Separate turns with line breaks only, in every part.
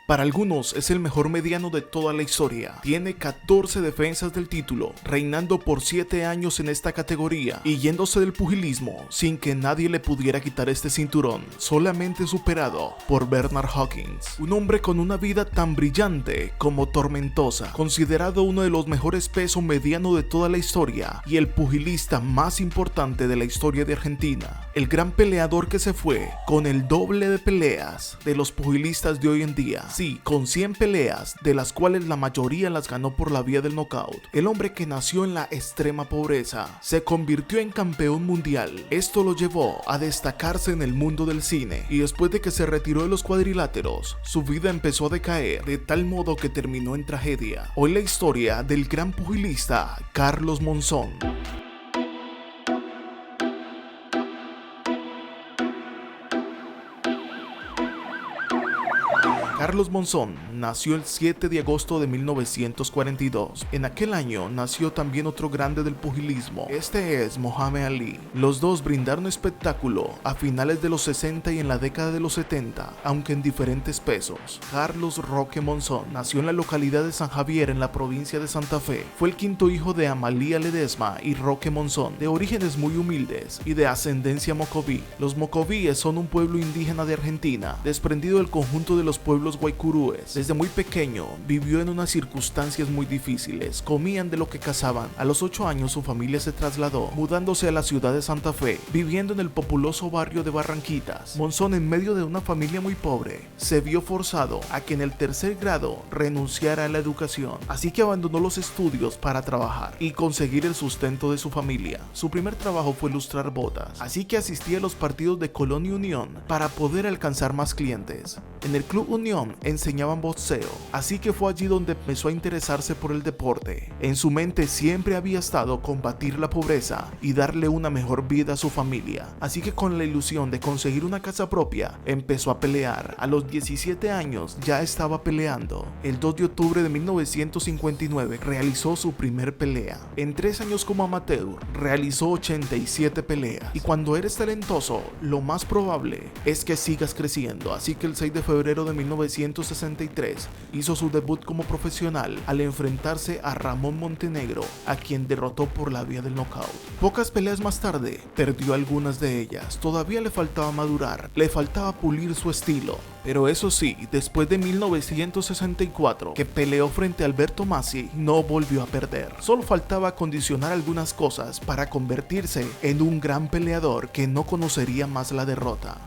Para algunos es el mejor mediano de toda la historia. Tiene 14 defensas del título, reinando por 7 años en esta categoría y yéndose del pugilismo sin que nadie le pudiera quitar este cinturón, solamente superado por Bernard Hopkins, un hombre con una vida tan brillante como tormentosa, considerado uno de los mejores peso mediano de toda la historia y el pugilista más importante de la historia de Argentina, el gran peleador que se fue con el doble de peleas de los pugilistas de hoy en día. Sí, con 100 peleas, de las cuales la mayoría las ganó por la vía del knockout. El hombre que nació en la extrema pobreza se convirtió en campeón mundial. Esto lo llevó a destacarse en el mundo del cine, y después de que se retiró de los cuadriláteros, su vida empezó a decaer de tal modo que terminó en tragedia. Hoy la historia del gran pugilista Carlos Monzón. Carlos Monzón nació el 7 de agosto de 1942. En aquel año nació también otro grande del pugilismo. Este es Muhammad Ali. Los dos brindaron espectáculo a finales de los 60 y en la década de los 70, aunque en diferentes pesos. Carlos Roque Monzón nació en la localidad de San Javier, en la provincia de Santa Fe. Fue el quinto hijo de Amalía Ledesma y Roque Monzón, de orígenes muy humildes y de ascendencia mocoví. Los mocovíes son un pueblo indígena de Argentina, desprendido del conjunto de los pueblos guaycurúes. Desde muy pequeño vivió en unas circunstancias muy difíciles, comían de lo que cazaban. A los 8 años su familia se trasladó, mudándose a la ciudad de Santa Fe, viviendo en el populoso barrio de Barranquitas. Monzón, en medio de una familia muy pobre, se vio forzado a que en el tercer grado renunciara a la educación, así que abandonó los estudios para trabajar y conseguir el sustento de su familia. Su primer trabajo fue lustrar botas, así que asistía a los partidos de Colón y Unión para poder alcanzar más clientes. En el Club Unión enseñaban boxeo, así que fue allí donde empezó a interesarse por el deporte. En su mente siempre había estado combatir la pobreza y darle una mejor vida a su familia, así que con la ilusión de conseguir una casa propia, empezó a pelear. A los 17 años ya estaba peleando. El 2 de octubre de 1959 realizó su primer pelea. En 3 años como amateur, realizó 87 peleas. Y cuando eres talentoso, lo más probable es que sigas creciendo, así que el 6 de febrero de 1963 hizo su debut como profesional al enfrentarse a Ramón Montenegro, a quien derrotó por la vía del knockout. Pocas peleas más tarde, perdió algunas de ellas. Todavía le faltaba madurar, le faltaba pulir su estilo. Pero eso sí, después de 1964, que peleó frente a Alberto Masi, no volvió a perder. Solo faltaba acondicionar algunas cosas para convertirse en un gran peleador que no conocería más la derrota.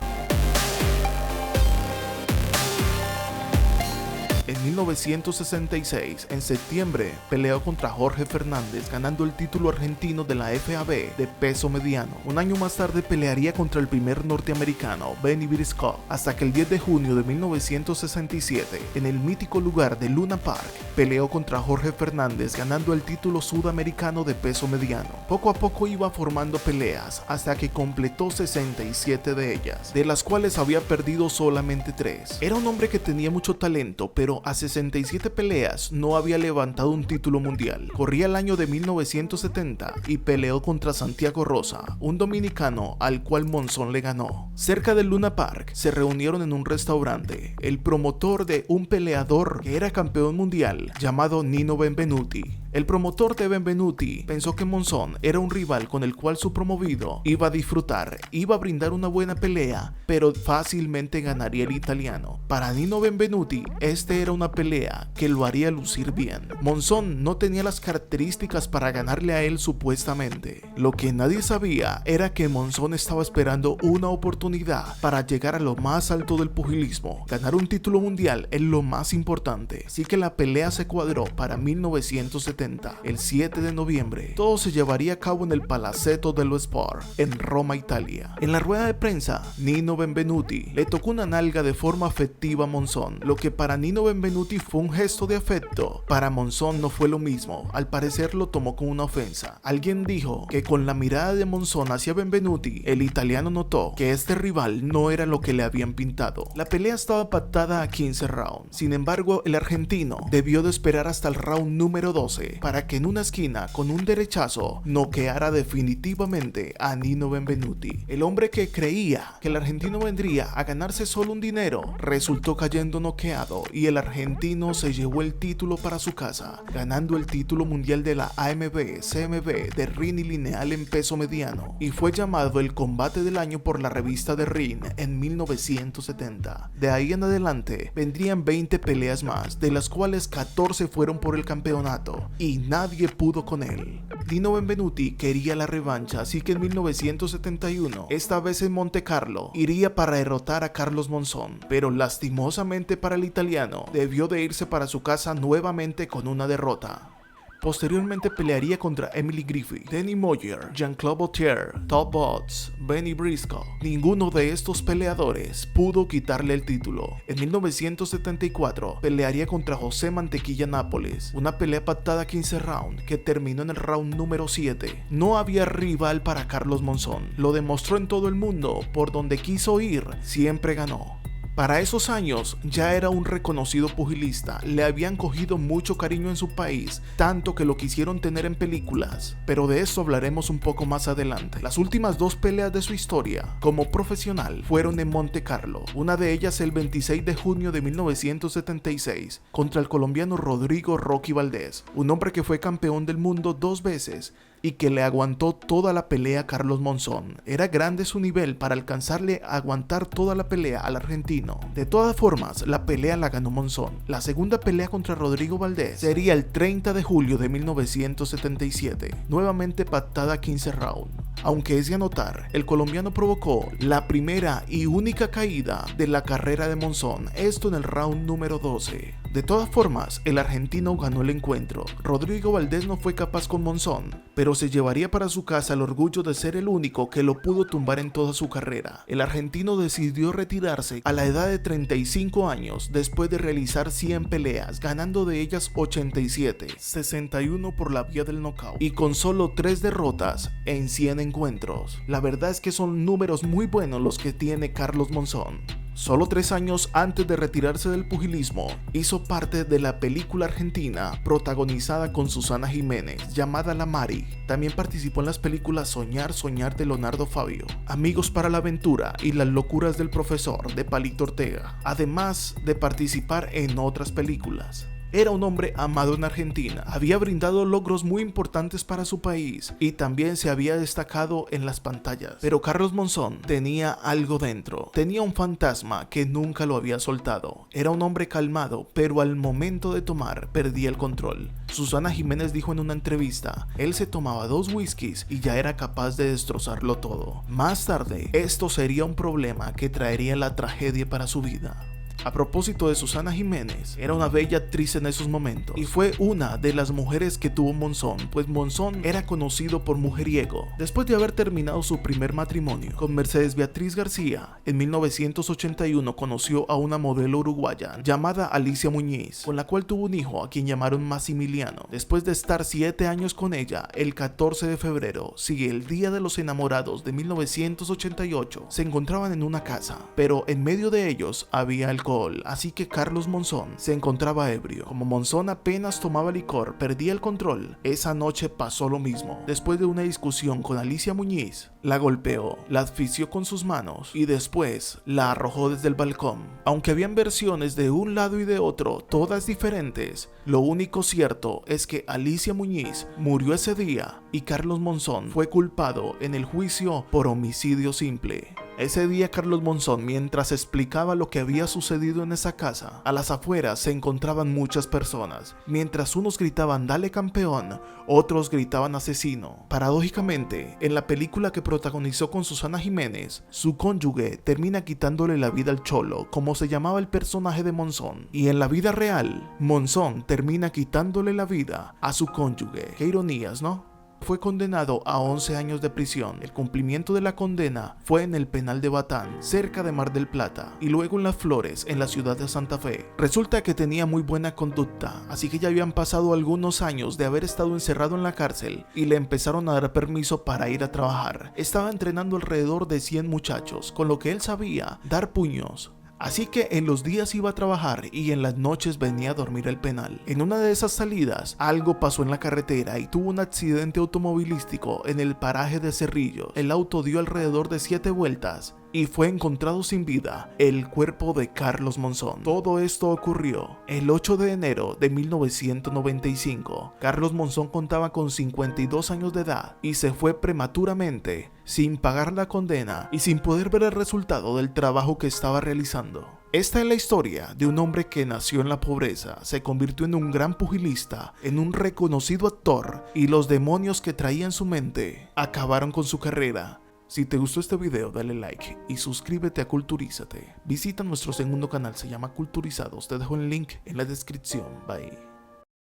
En 1966, en septiembre, peleó contra Jorge Fernández, ganando el título argentino de la FAB de peso mediano. Un año más tarde pelearía contra el primer norteamericano, Benny Briscoe, hasta que el 10 de junio de 1967, en el mítico lugar de Luna Park, peleó contra Jorge Fernández, ganando el título sudamericano de peso mediano. Poco a poco iba formando peleas, hasta que completó 67 de ellas, de las cuales había perdido solamente 3. Era un hombre que tenía mucho talento, pero a 67 peleas no había levantado un título mundial. Corría el año de 1970 y peleó contra Santiago Rosa, un dominicano al cual Monzón le ganó. Cerca del Luna Park se reunieron en un restaurante el promotor de un peleador que era campeón mundial llamado Nino Benvenuti. El promotor de Benvenuti pensó que Monzón era un rival con el cual su promovido iba a disfrutar, iba a brindar una buena pelea, pero fácilmente ganaría el italiano. Para Nino Benvenuti, este era una pelea que lo haría lucir bien. Monzón no tenía las características para ganarle a él supuestamente. Lo que nadie sabía era que Monzón estaba esperando una oportunidad para llegar a lo más alto del pugilismo. Ganar un título mundial es lo más importante, así que la pelea se cuadró para 1970. El 7 de noviembre, todo se llevaría a cabo en el Palazzetto dello Sport, en Roma, Italia. En la rueda de prensa, Nino Benvenuti le tocó una nalga de forma afectiva a Monzón. Lo que para Nino Benvenuti fue un gesto de afecto, para Monzón no fue lo mismo. Al parecer lo tomó como una ofensa. Alguien dijo que con la mirada de Monzón hacia Benvenuti, el italiano notó que este rival no era lo que le habían pintado. La pelea estaba pactada a 15 rounds. Sin embargo, el argentino debió de esperar hasta el round número 12 para que en una esquina con un derechazo noqueara definitivamente a Nino Benvenuti. El hombre que creía que el argentino vendría a ganarse solo un dinero resultó cayendo noqueado y el argentino se llevó el título para su casa, ganando el título mundial de la AMB CMB de ring lineal en peso mediano, y fue llamado el combate del año por la revista de Ring en 1970. De ahí en adelante vendrían 20 peleas más, de las cuales 14 fueron por el campeonato y nadie pudo con él. Nino Benvenuti quería la revancha, así que en 1971, esta vez en Monte Carlo, iría para derrotar a Carlos Monzón, pero lastimosamente para el italiano debió de irse para su casa nuevamente con una derrota. Posteriormente pelearía contra Emily Griffith, Danny Moyer, Jean-Claude Gaultier, Todd Butts, Benny Briscoe. Ninguno de estos peleadores pudo quitarle el título. En 1974 pelearía contra José Mantequilla Nápoles, una pelea pactada a 15 rounds que terminó en el round número 7. No había rival para Carlos Monzón, lo demostró en todo el mundo, por donde quiso ir, siempre ganó. Para esos años ya era un reconocido pugilista, le habían cogido mucho cariño en su país, tanto que lo quisieron tener en películas, pero de eso hablaremos un poco más adelante. Las últimas 2 peleas de su historia como profesional fueron en Monte Carlo, una de ellas el 26 de junio de 1976 contra el colombiano Rodrigo Rocky Valdés, un hombre que fue campeón del mundo 2 veces y que le aguantó toda la pelea a Carlos Monzón. Era grande su nivel para alcanzarle a aguantar toda la pelea al argentino. De todas formas, la pelea la ganó Monzón. La segunda pelea contra Rodrigo Valdés sería el 30 de julio de 1977, nuevamente pactada a 15 rounds. Aunque es de anotar, el colombiano provocó la primera y única caída de la carrera de Monzón, esto en el round número 12. De todas formas, el argentino ganó el encuentro. Rodrigo Valdés no fue capaz con Monzón, pero se llevaría para su casa el orgullo de ser el único que lo pudo tumbar en toda su carrera. El argentino decidió retirarse a la edad de 35 años después de realizar 100 peleas, ganando de ellas 87, 61 por la vía del nocaut y con solo 3 derrotas en 100 encuentros. La verdad es que son números muy buenos los que tiene Carlos Monzón. Solo 3 años antes de retirarse del pugilismo, hizo parte de la película argentina protagonizada con Susana Jiménez, llamada La Mari. También participó en las películas Soñar, Soñar de Leonardo Fabio, Amigos para la Aventura y Las Locuras del Profesor de Palito Ortega, además de participar en otras películas. Era un hombre amado en Argentina, había brindado logros muy importantes para su país y también se había destacado en las pantallas. Pero Carlos Monzón tenía algo dentro, tenía un fantasma que nunca lo había soltado. Era un hombre calmado, pero al momento de tomar perdía el control. Susana Jiménez dijo en una entrevista, él se tomaba 2 whiskies y ya era capaz de destrozarlo todo. Más tarde, esto sería un problema que traería la tragedia para su vida. A propósito de Susana Jiménez, era una bella actriz en esos momentos y fue una de las mujeres que tuvo Monzón, pues Monzón era conocido por mujeriego. Después de haber terminado su primer matrimonio con Mercedes Beatriz García, en 1981 conoció a una modelo uruguaya llamada Alicia Muñiz, con la cual tuvo un hijo a quien llamaron Maximiliano. Después de estar 7 años con ella, el 14 de febrero, sigue el Día de los Enamorados de 1988, se encontraban en una casa, pero en medio de ellos había alcohol. Así que Carlos Monzón se encontraba ebrio. Como Monzón apenas tomaba licor, perdía el control. Esa noche pasó lo mismo. Después de una discusión con Alicia Muñiz, la golpeó, la asfixió con sus manos y después la arrojó desde el balcón. Aunque habían versiones de un lado y de otro, todas diferentes, lo único cierto es que Alicia Muñiz murió ese día y Carlos Monzón fue culpado en el juicio por homicidio simple. Ese día Carlos Monzón, mientras explicaba lo que había sucedido en esa casa, a las afueras se encontraban muchas personas. Mientras unos gritaban "Dale campeón", otros gritaban "asesino". Paradójicamente, en la película que protagonizó con Susana Jiménez, su cónyuge termina quitándole la vida al Cholo, como se llamaba el personaje de Monzón. Y en la vida real, Monzón termina quitándole la vida a su cónyuge. Qué ironías, ¿no? Fue condenado a 11 años de prisión. El cumplimiento de la condena fue en el penal de Batán, cerca de Mar del Plata, y luego en Las Flores, en la ciudad de Santa Fe. Resulta que tenía muy buena conducta, así que ya habían pasado algunos años de haber estado encerrado en la cárcel y le empezaron a dar permiso para ir a trabajar. Estaba entrenando alrededor de 100 muchachos, con lo que él sabía dar puños. Así que en los días iba a trabajar y en las noches venía a dormir al penal. En una de esas salidas, algo pasó en la carretera y tuvo un accidente automovilístico en el paraje de Cerrillos. El auto dio alrededor de 7 vueltas y fue encontrado sin vida el cuerpo de Carlos Monzón. Todo esto ocurrió el 8 de enero de 1995. Carlos Monzón contaba con 52 años de edad y se fue prematuramente, sin pagar la condena y sin poder ver el resultado del trabajo que estaba realizando. Esta es la historia de un hombre que nació en la pobreza, se convirtió en un gran pugilista, en un reconocido actor, y los demonios que traía en su mente acabaron con su carrera. Si te gustó este video, dale like y suscríbete a Culturízate. Visita nuestro segundo canal, se llama Culturizados. Te dejo el link en la descripción. Bye.